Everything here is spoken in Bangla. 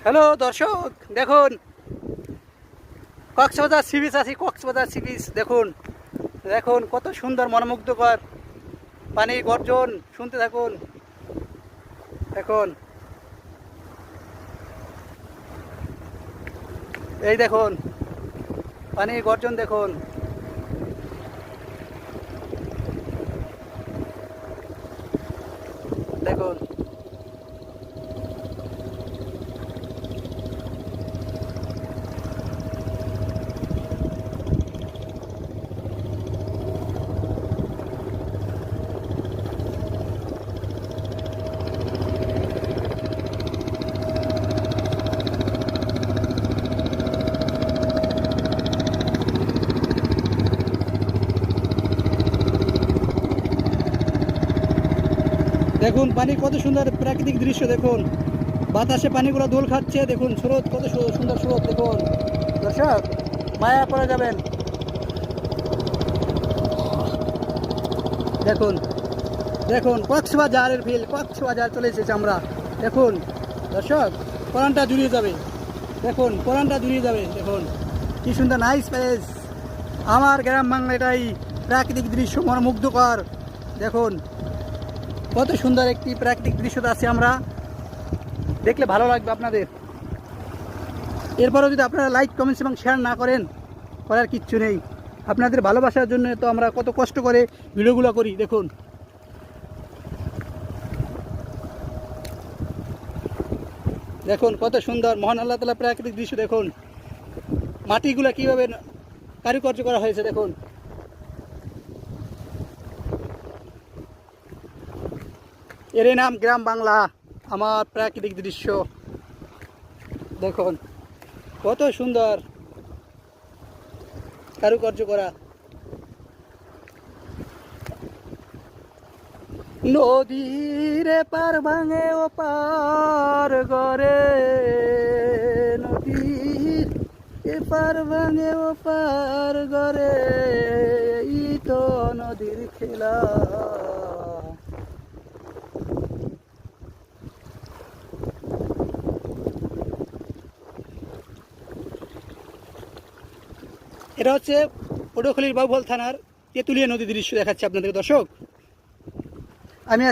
হ্যালো দর্শক, দেখুন কক্সবাজার সি বিচ আছি। কক্সবাজার সি বিচ দেখুন, দেখুন কত সুন্দর মনোমুগ্ধকর পানির গর্জন শুনতে থাকুন। দেখুন, এই দেখুন পানির গর্জন দেখুন। দেখুন দেখুন পানি কত সুন্দর প্রাকৃতিক দৃশ্য দেখুন। বাতাসে পানিগুলো দোল খাচ্ছে। দেখুন স্রোত কত সুন্দর স্রোত দেখুন। দর্শক মায়া পড়ে যাবেন। দেখুন দেখুন কক্সবাজারের ফিল, কক্সবাজার চলে এসেছি আমরা। দেখুন দর্শক, পরানটা জুড়িয়ে যাবে। দেখুন পরানটা জুড়িয়ে যাবে। দেখুন কি সুন্দর নাইস প্লেস। আমার গ্রাম বাংলা এটাই প্রাকৃতিক দৃশ্য মনোমুগ্ধকর। দেখুন কত সুন্দর একটি প্রাকৃতিক দৃশ্যতে আছি আমরা। দেখলে ভালো লাগবে আপনাদের। এরপরেও যদি আপনারা লাইক কমেন্টস এবং শেয়ার না করেন, করার কিচ্ছু নেই। আপনাদের ভালোবাসার জন্য তো আমরা কত কষ্ট করে ভিডিওগুলো করি। দেখুন দেখুন কত সুন্দর মহান আল্লাহ তাআলা প্রাকৃতিক দৃশ্য। দেখুন মাটিগুলো কীভাবে কারুকার্য করা হয়েছে। দেখুন এর নাম গ্রাম বাংলা, আমার প্রাকৃতিক দৃশ্য। দেখুন কত সুন্দর কারুকার্য করা। নদীর পার ভাঙে ও পার গরে, নদীর পার ভাঙে ও পার গরে, এই তো নদীর খেলা। এটা হচ্ছে পটুয়াখালীর বাউফল থানার তেঁতুলিয়া নদীর দৃশ্য দেখাচ্ছে আপনাদের দর্শক। আমি